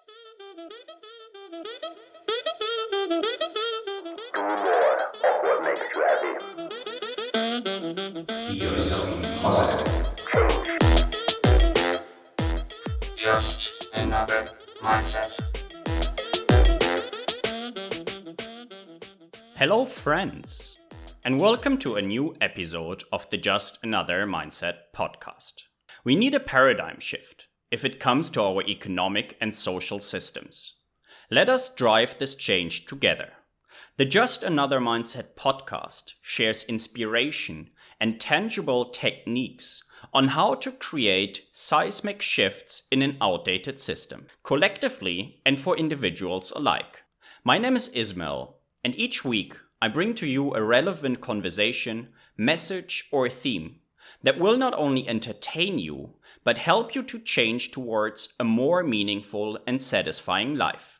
Be yourself positive. Just another mindset. Hello, friends, and welcome to a new episode of the Just Another Mindset podcast. We need a paradigm shift if it comes to our economic and social systems. Let us drive this change together. The Just Another Mindset podcast shares inspiration and tangible techniques on how to create seismic shifts in an outdated system, collectively and for individuals alike. My name is Ismael, and each week I bring to you a relevant conversation, message, or theme that will not only entertain you, but help you to change towards a more meaningful and satisfying life.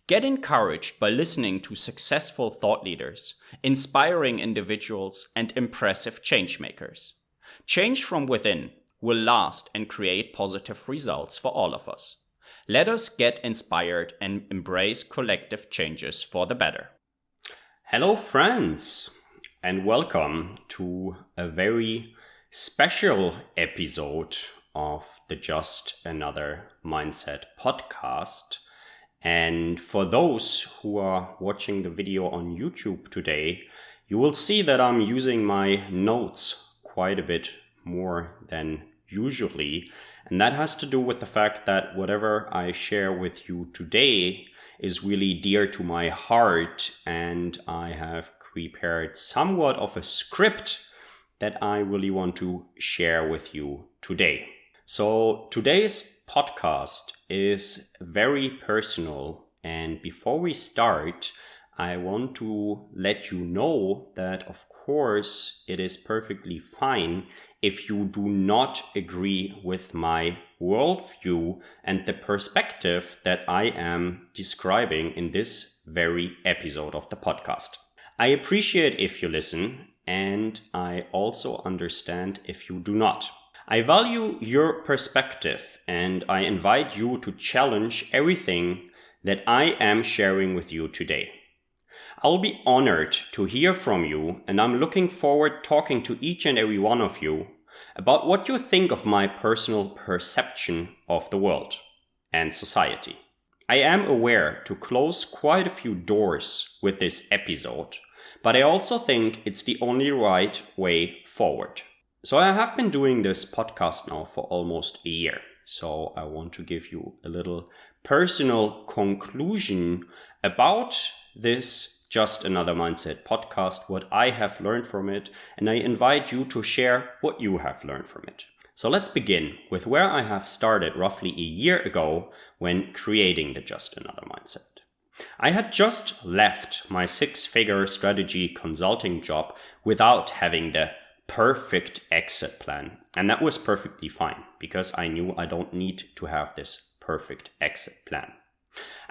Get encouraged by listening to successful thought leaders, inspiring individuals, and impressive changemakers. Change from within will last and create positive results for all of us. Let us get inspired and embrace collective changes for the better. Hello, friends, and welcome to a very special episode of the Just Another Mindset podcast. And for those who are watching the video on YouTube today, you will see that I'm using my notes quite a bit more than usually. And that has to do with the fact that whatever I share with you today is really dear to my heart. And I have prepared somewhat of a script that I really want to share with you today. So today's podcast is very personal, and before we start, I want to let you know that of course it is perfectly fine if you do not agree with my worldview and the perspective that I am describing in this very episode of the podcast. I appreciate if you listen, and I also understand if you do not. I value your perspective, and I invite you to challenge everything that I am sharing with you today. I'll be honored to hear from you, and I'm looking forward talking to each and every one of you about what you think of my personal perception of the world and society. I am aware to close quite a few doors with this episode, but I also think it's the only right way forward. So I have been doing this podcast now for almost a year. So I want to give you a little personal conclusion about this Just Another Mindset podcast, what I have learned from it, and I invite you to share what you have learned from it. So let's begin with where I have started roughly a year ago when creating the Just Another Mindset. I had just left my six-figure strategy consulting job without having the perfect exit plan. And that was perfectly fine because I knew I don't need to have this perfect exit plan.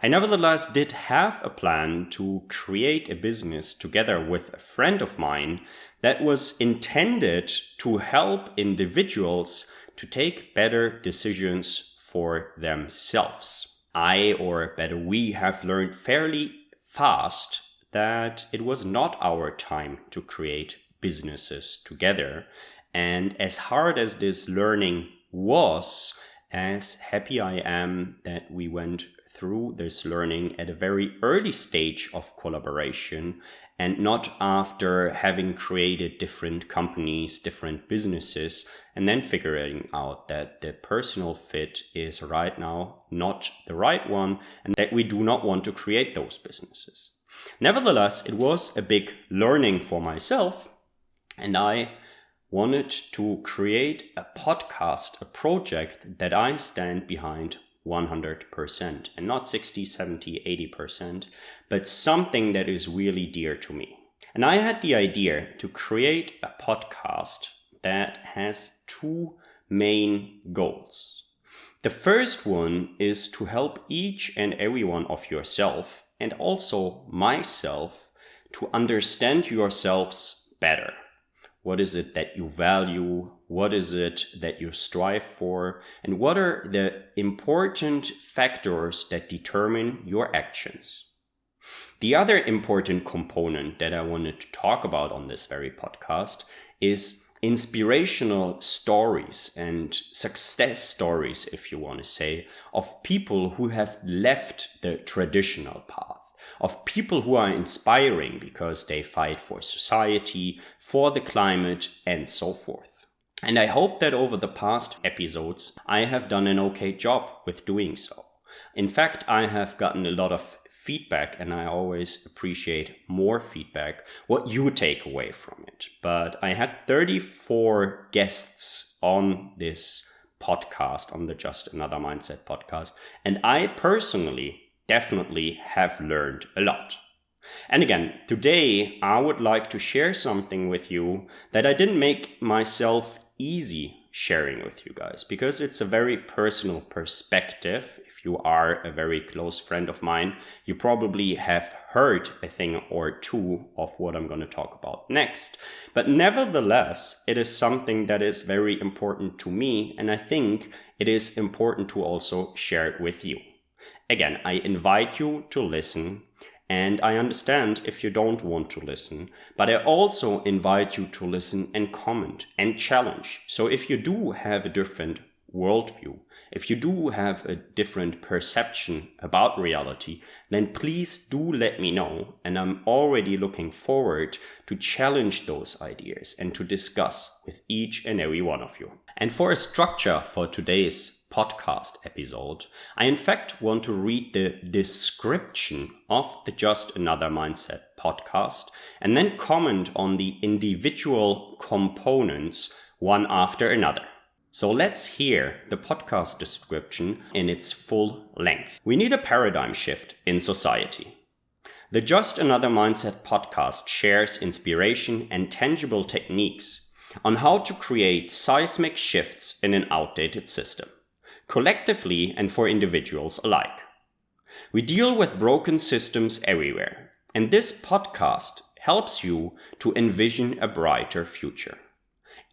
I nevertheless did have a plan to create a business together with a friend of mine that was intended to help individuals to take better decisions for themselves. We have learned fairly fast that it was not our time to create businesses together. And as hard as this learning was, as happy I am that we went through this learning at a very early stage of collaboration and not after having created different companies, different businesses, and then figuring out that the personal fit is right now not the right one and that we do not want to create those businesses. Nevertheless, it was a big learning for myself. And I wanted to create a podcast, a project that I stand behind 100%, and not 60, 70, 80%, but something that is really dear to me. And I had the idea to create a podcast that has two main goals. The first one is to help each and every one of yourself, and also myself, to understand yourselves better. What is it that you value? What is it that you strive for? And what are the important factors that determine your actions? The other important component that I wanted to talk about on this very podcast is inspirational stories and success stories, if you want to say, of people who have left the traditional path, of people who are inspiring because they fight for society, for the climate, and so forth. And I hope that over the past episodes, I have done an okay job with doing so. In fact, I have gotten a lot of feedback, and I always appreciate more feedback, what you take away from it. But I had 34 guests on this podcast, on the Just Another Mindset podcast, and I personally definitely have learned a lot. And again, today I would like to share something with you that I didn't make myself easy sharing with you guys, because it's a very personal perspective. If you are a very close friend of mine, you probably have heard a thing or two of what I'm going to talk about next. But nevertheless, it is something that is very important to me, and I think it is important to also share it with you. Again, I invite you to listen, and I understand if you don't want to listen, but I also invite you to listen and comment and challenge. So if you do have a different worldview, if you do have a different perception about reality, then please do let me know. And I'm already looking forward to challenge those ideas and to discuss with each and every one of you. And for a structure for today's podcast episode, I in fact want to read the description of the Just Another Mindset podcast and then comment on the individual components one after another. So let's hear the podcast description in its full length. We need a paradigm shift in society. The Just Another Mindset podcast shares inspiration and tangible techniques on how to create seismic shifts in an outdated system, collectively and for individuals alike. We deal with broken systems everywhere, and this podcast helps you to envision a brighter future.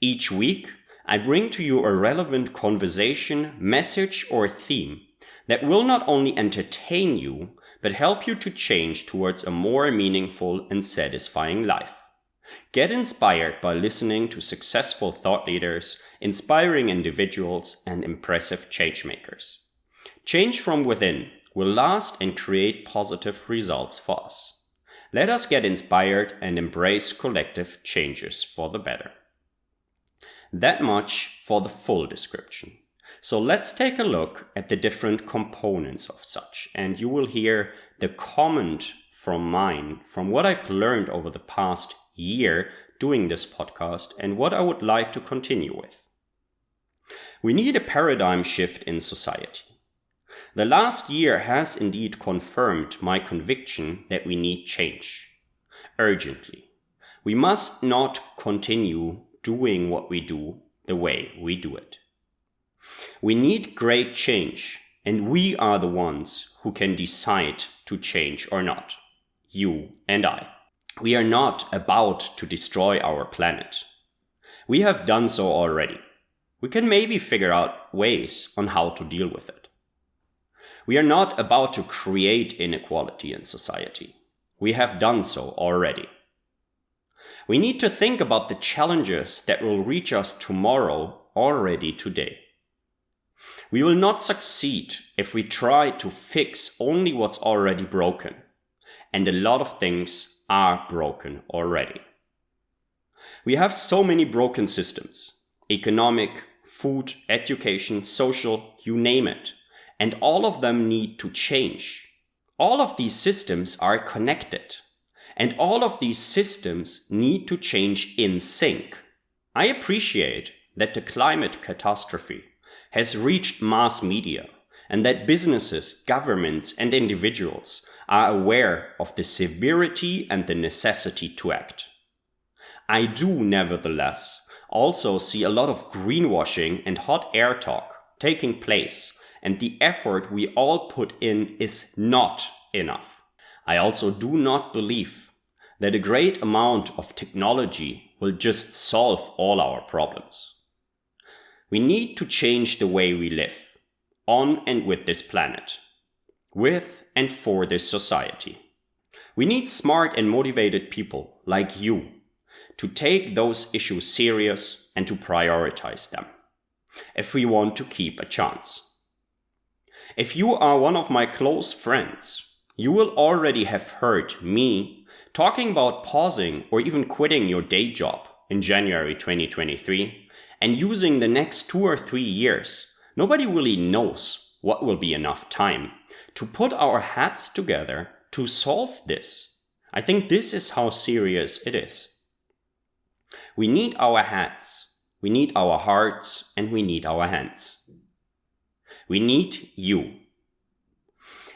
Each week, I bring to you a relevant conversation, message, or theme that will not only entertain you, but help you to change towards a more meaningful and satisfying life. Get inspired by listening to successful thought leaders, inspiring individuals, and impressive changemakers. Change from within will last and create positive results for us. Let us get inspired and embrace collective changes for the better. That much for the full description. So let's take a look at the different components of such, and you will hear the comment from what I've learned over the past year doing this podcast and what I would like to continue with. We need a paradigm shift in society. The last year has indeed confirmed my conviction that we need change. Urgently. We must not continue doing what we do the way we do it. We need great change, and we are the ones who can decide to change or not. You and I. We are not about to destroy our planet. We have done so already. We can maybe figure out ways on how to deal with it. We are not about to create inequality in society. We have done so already. We need to think about the challenges that will reach us tomorrow already today. We will not succeed if we try to fix only what's already broken, and a lot of things are broken already. We have so many broken systems: economic, food, education, social, you name it, and all of them need to change. All of these systems are connected. And all of these systems need to change in sync. I appreciate that the climate catastrophe has reached mass media and that businesses, governments, and individuals are aware of the severity and the necessity to act. I do, nevertheless, also see a lot of greenwashing and hot air talk taking place, and the effort we all put in is not enough. I also do not believe that a great amount of technology will just solve all our problems. We need to change the way we live, on and with this planet, with and for this society. We need smart and motivated people like you to take those issues serious and to prioritize them, if we want to keep a chance. If you are one of my close friends, you will already have heard me talking about pausing or even quitting your day job in January 2023 and using the next 2 or 3 years. Nobody really knows what will be enough time to put our heads together to solve this. I think this is how serious it is. We need our heads, we need our hearts, and we need our hands. We need you.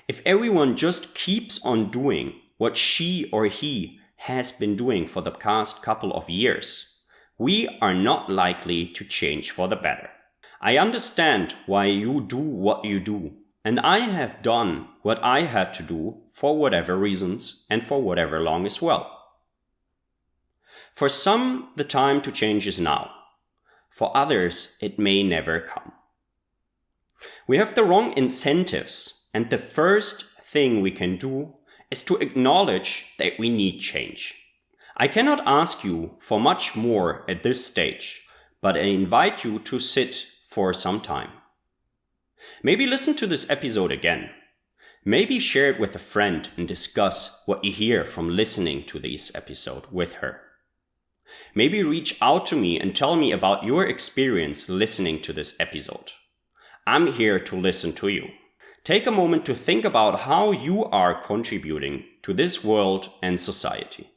If everyone just keeps on doing what she or he has been doing for the past couple of years, we are not likely to change for the better. I understand why you do what you do, and I have done what I had to do for whatever reasons and for whatever long as well. For some, the time to change is now. For others, it may never come. We have the wrong incentives, and the first thing we can do is to acknowledge that we need change. I cannot ask you for much more at this stage, but I invite you to sit for some time. Maybe listen to this episode again. Maybe share it with a friend and discuss what you hear from listening to this episode with her. Maybe reach out to me and tell me about your experience listening to this episode. I'm here to listen to you. Take a moment to think about how you are contributing to this world and society.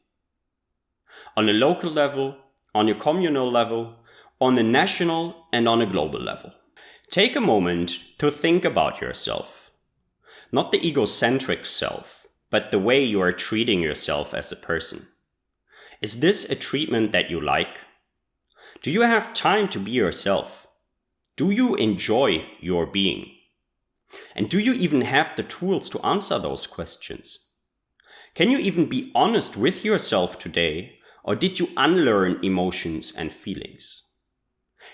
On a local level, on a communal level, on a national and on a global level. Take a moment to think about yourself. Not the egocentric self, but the way you are treating yourself as a person. Is this a treatment that you like? Do you have time to be yourself? Do you enjoy your being? And do you even have the tools to answer those questions? Can you even be honest with yourself today, or did you unlearn emotions and feelings?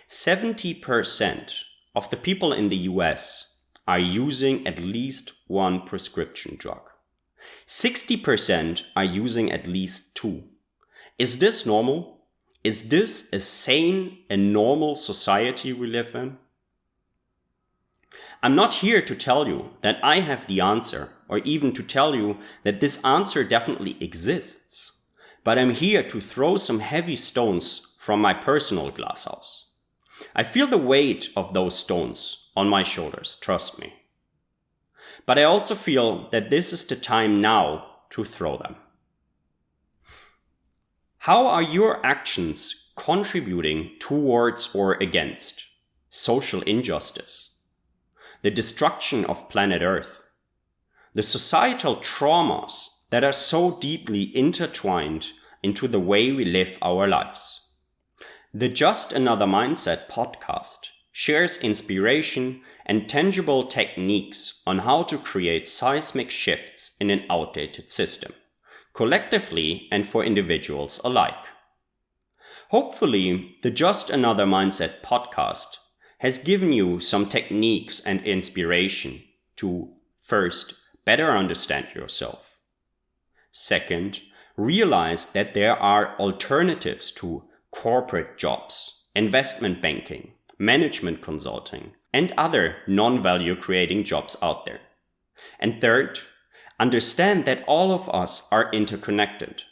70% of the people in the US are using at least one prescription drug. 60% are using at least 2. Is this normal? Is this a sane and normal society we live in? I'm not here to tell you that I have the answer, or even to tell you that this answer definitely exists, but I'm here to throw some heavy stones from my personal glasshouse. I feel the weight of those stones on my shoulders, trust me. But I also feel that this is the time now to throw them. How are your actions contributing towards or against social injustice, the destruction of planet Earth, the societal traumas that are so deeply intertwined into the way we live our lives? The Just Another Mindset podcast shares inspiration and tangible techniques on how to create seismic shifts in an outdated system, collectively and for individuals alike. Hopefully, the Just Another Mindset podcast has given you some techniques and inspiration to, first, better understand yourself. Second, realize that there are alternatives to corporate jobs, investment banking, management consulting, and other non-value creating jobs out there. And third, understand that all of us are interconnected.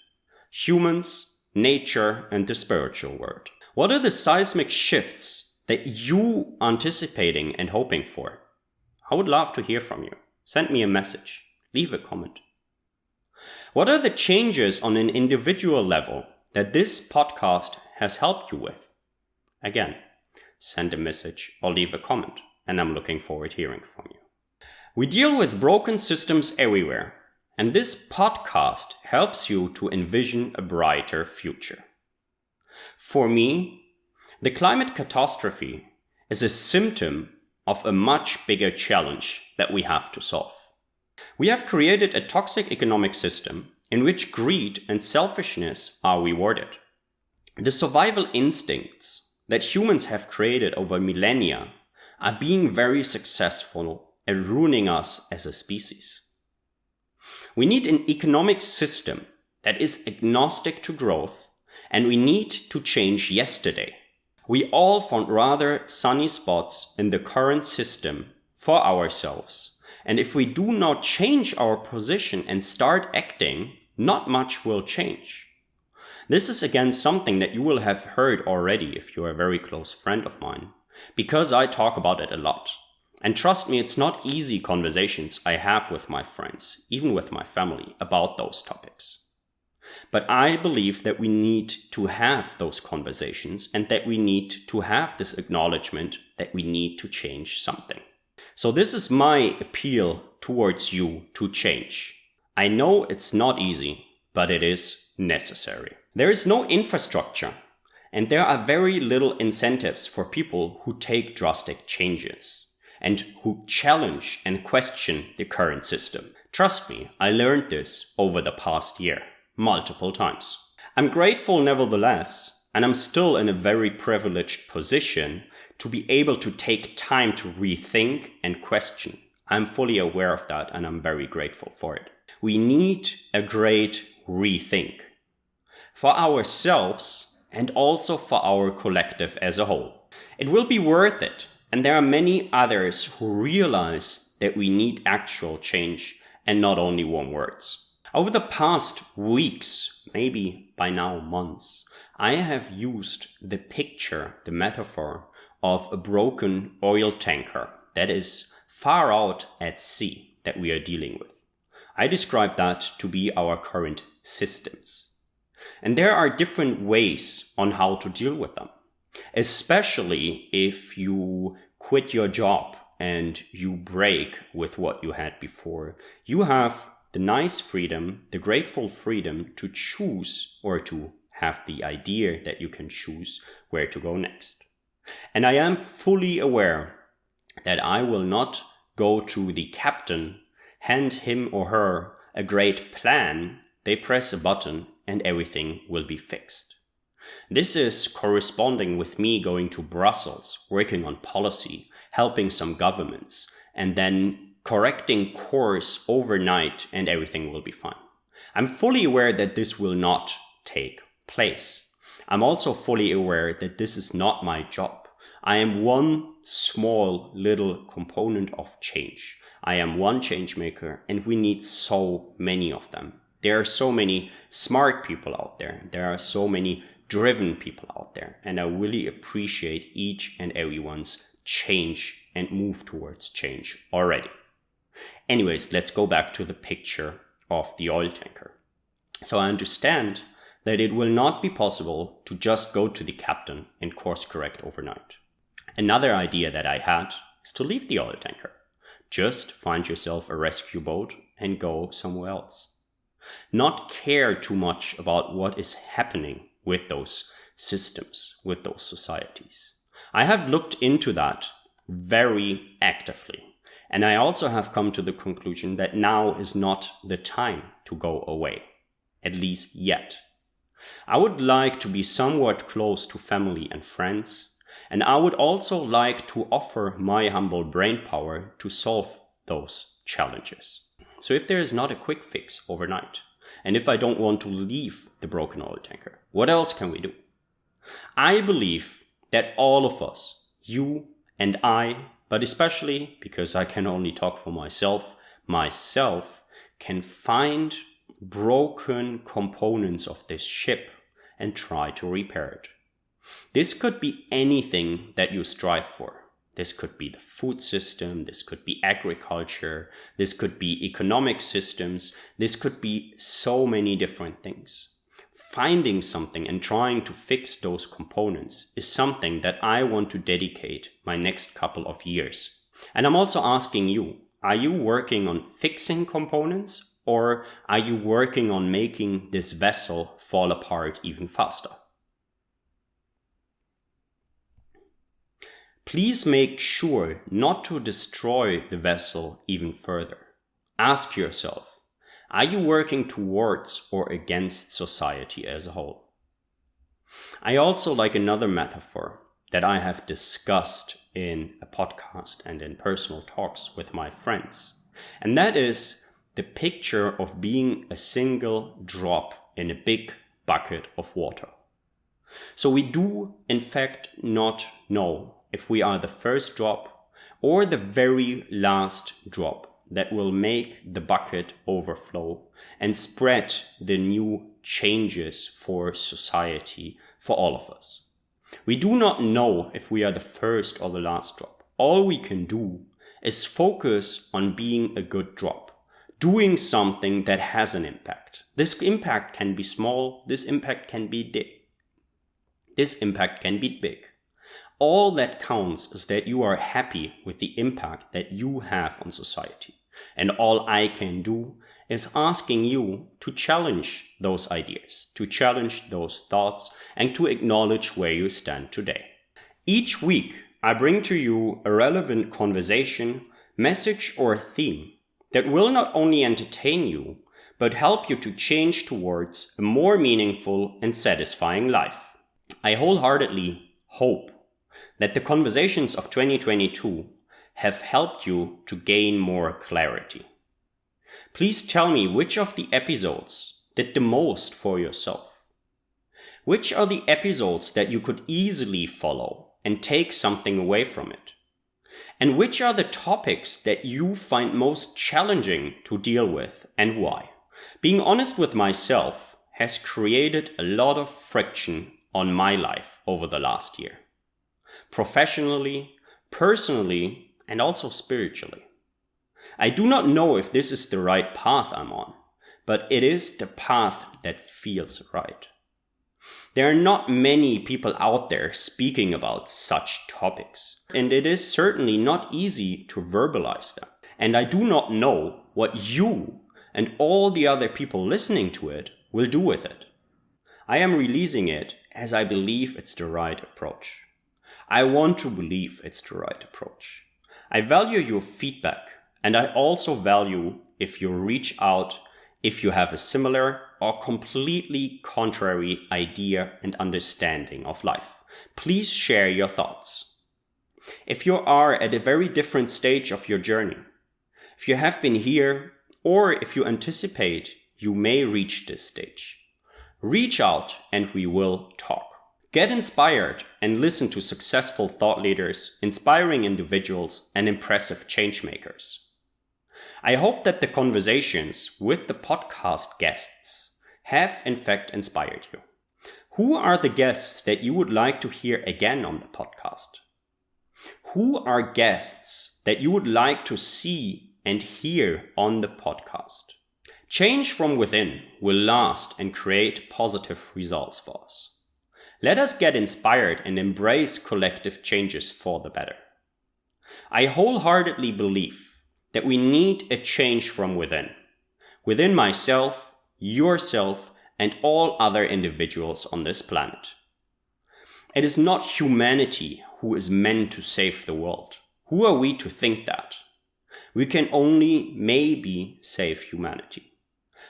Humans, nature, and the spiritual world. What are the seismic shifts that you are anticipating and hoping for? I would love to hear from you. Send me a message. Leave a comment. What are the changes on an individual level that this podcast has helped you with? Again, send a message or leave a comment, and I'm looking forward to hearing from you. We deal with broken systems everywhere, and this podcast helps you to envision a brighter future. For me, the climate catastrophe is a symptom of a much bigger challenge that we have to solve. We have created a toxic economic system in which greed and selfishness are rewarded. The survival instincts that humans have created over millennia are being very successful at ruining us as a species. We need an economic system that is agnostic to growth, and we need to change yesterday. We all found rather sunny spots in the current system for ourselves, and if we do not change our position and start acting, not much will change. This is again something that you will have heard already if you're a very close friend of mine, because I talk about it a lot. And trust me, it's not easy conversations I have with my friends, even with my family, about those topics. But I believe that we need to have those conversations and that we need to have this acknowledgement that we need to change something. So this is my appeal towards you to change. I know it's not easy, but it is necessary. There is no infrastructure, and there are very little incentives for people who take drastic changes and who challenge and question the current system. Trust me, I learned this over the past year, multiple times. I'm grateful nevertheless, and I'm still in a very privileged position to be able to take time to rethink and question. I'm fully aware of that, and I'm very grateful for it. We need a great rethink for ourselves and also for our collective as a whole. It will be worth it, and there are many others who realize that we need actual change and not only warm words. Over the past weeks, maybe by now months, I have used the picture, the metaphor of a broken oil tanker that is far out at sea that we are dealing with. I describe that to be our current systems. And there are different ways on how to deal with them, especially if you quit your job and you break with what you had before. You have the nice freedom, the grateful freedom to choose or to have the idea that you can choose where to go next. And I am fully aware that I will not go to the captain, hand him or her a great plan, they press a button and everything will be fixed. This is corresponding with me going to Brussels, working on policy, helping some governments, and then correcting course overnight and everything will be fine. I'm fully aware that this will not take place. I'm also fully aware that this is not my job. I am one small little component of change. I am one change maker, and we need so many of them. There are so many smart people out there. There are so many driven people out there. And I really appreciate each and everyone's change and move towards change already. Anyways, let's go back to the picture of the oil tanker. So I understand that it will not be possible to just go to the captain and course correct overnight. Another idea that I had is to leave the oil tanker. Just find yourself a rescue boat and go somewhere else. Not care too much about what is happening with those systems, with those societies. I have looked into that very actively. And I also have come to the conclusion that now is not the time to go away, at least yet. I would like to be somewhat close to family and friends, and I would also like to offer my humble brain power to solve those challenges. So if there is not a quick fix overnight, and if I don't want to leave the broken oil tanker, what else can we do? I believe that all of us, you and I, but especially because I can only talk for myself can find broken components of this ship and try to repair it. This could be anything that you strive for. This could be the food system, this could be agriculture, this could be economic systems, this could be so many different things. Finding something and trying to fix those components is something that I want to dedicate my next couple of years. And I'm also asking you, are you working on fixing components or are you working on making this vessel fall apart even faster? Please make sure not to destroy the vessel even further. Ask yourself, are you working towards or against society as a whole? I also like another metaphor that I have discussed in a podcast and in personal talks with my friends. And that is the picture of being a single drop in a big bucket of water. So we do, in fact, not know if we are the first drop or the very last drop that will make the bucket overflow and spread the new changes for society, for all of us. We do not know if we are the first or the last drop. All we can do is focus on being a good drop, doing something that has an impact. This impact can be small, this impact can be big. This impact can be big. All that counts is that you are happy with the impact that you have on society. And all I can do is asking you to challenge those ideas, to challenge those thoughts, and to acknowledge where you stand today. Each week, I bring to you a relevant conversation, message, or theme that will not only entertain you, but help you to change towards a more meaningful and satisfying life. I wholeheartedly hope that the conversations of 2022 have helped you to gain more clarity. Please tell me which of the episodes did the most for yourself. Which are the episodes that you could easily follow and take something away from it? And which are the topics that you find most challenging to deal with and why? Being honest with myself has created a lot of friction on my life over the last year. Professionally, personally, and also spiritually. I do not know if this is the right path I'm on, but it is the path that feels right. There are not many people out there speaking about such topics, and it is certainly not easy to verbalize them. And I do not know what you and all the other people listening to it will do with it. I am releasing it as I believe it's the right approach. I want to believe it's the right approach. I value your feedback, and I also value if you reach out if you have a similar or completely contrary idea and understanding of life. Please share your thoughts. If you are at a very different stage of your journey, if you have been here, or if you anticipate you may reach this stage, reach out and we will talk. Get inspired and listen to successful thought leaders, inspiring individuals, and impressive change makers. I hope that the conversations with the podcast guests have in fact inspired you. Who are the guests that you would like to hear again on the podcast? Who are guests that you would like to see and hear on the podcast? Change from within will last and create positive results for us. Let us get inspired and embrace collective changes for the better. I wholeheartedly believe that we need a change from within myself, yourself, and all other individuals on this planet. It is not humanity who is meant to save the world. Who are we to think that? We can only maybe save humanity.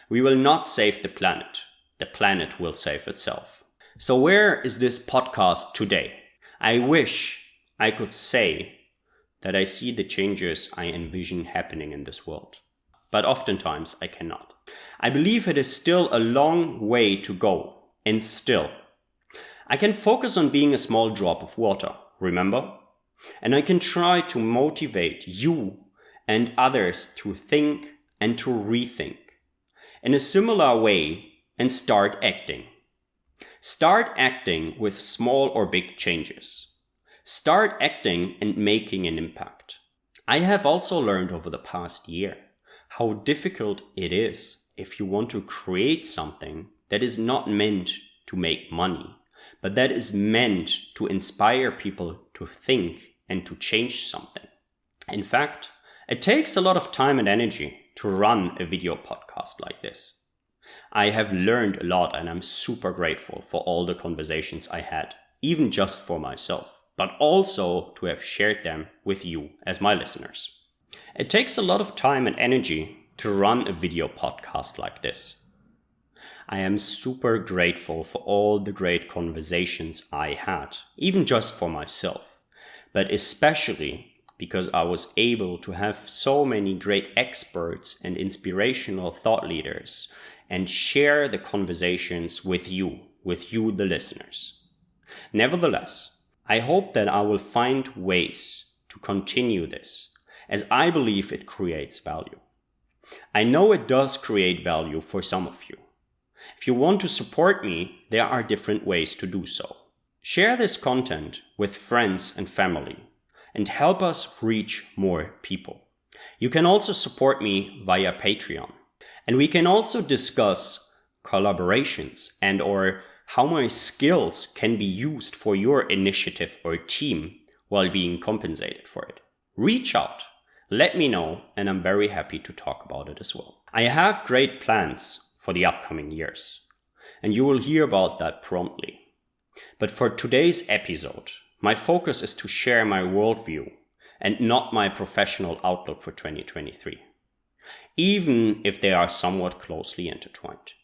We will not save the planet. The planet will save itself. So where is this podcast today? I wish I could say that I see the changes I envision happening in this world. But oftentimes I cannot. I believe it is still a long way to go. And still, I can focus on being a small drop of water, remember? And I can try to motivate you and others to think and to rethink in a similar way and start acting. Start acting with small or big changes. Start acting and making an impact. I have also learned over the past year how difficult it is if you want to create something that is not meant to make money, but that is meant to inspire people to think and to change something. In fact, it takes a lot of time and energy to run a video podcast like this. I have learned a lot and I'm super grateful for all the conversations I had, even just for myself, but also to have shared them with you as my listeners. It takes a lot of time and energy to run a video podcast like this. I am super grateful for all the great conversations I had, even just for myself, but especially because I was able to have so many great experts and inspirational thought leaders and share the conversations with you, the listeners. Nevertheless, I hope that I will find ways to continue this, as I believe it creates value. I know it does create value for some of you. If you want to support me, there are different ways to do so. Share this content with friends and family and help us reach more people. You can also support me via Patreon. And we can also discuss collaborations and/or how my skills can be used for your initiative or team while being compensated for it. Reach out, let me know, and I'm very happy to talk about it as well. I have great plans for the upcoming years, and you will hear about that promptly. But for today's episode, my focus is to share my worldview and not my professional outlook for 2023, even if they are somewhat closely intertwined.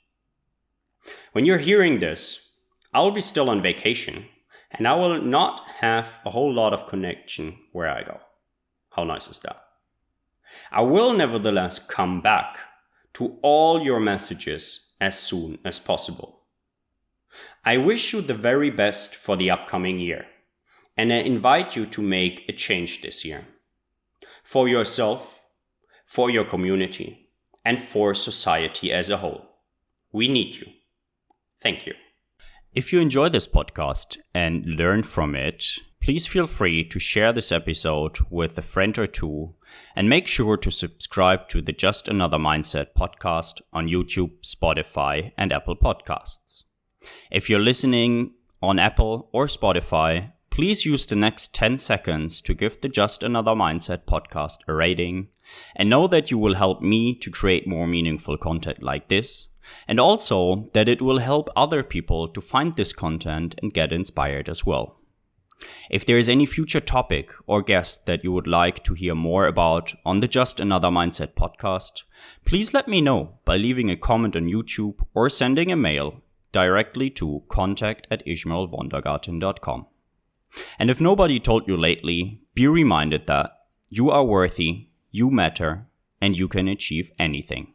When you're hearing this, I'll be still on vacation, and I will not have a whole lot of connection where I go. How nice is that? I will nevertheless come back to all your messages as soon as possible. I wish you the very best for the upcoming year, and I invite you to make a change this year. For yourself, for your community, and for society as a whole. We need you. Thank you. If you enjoy this podcast and learn from it, please feel free to share this episode with a friend or two, and make sure to subscribe to the Just Another Mindset podcast on YouTube, Spotify, and Apple Podcasts. If you're listening on Apple or Spotify, please use the next 10 seconds to give the Just Another Mindset podcast a rating, and know that you will help me to create more meaningful content like this, and also that it will help other people to find this content and get inspired as well. If there is any future topic or guest that you would like to hear more about on the Just Another Mindset podcast, please let me know by leaving a comment on YouTube or sending a mail directly to contact@ismaelwondergarten.com. And if nobody told you lately, be reminded that you are worthy, you matter, and you can achieve anything.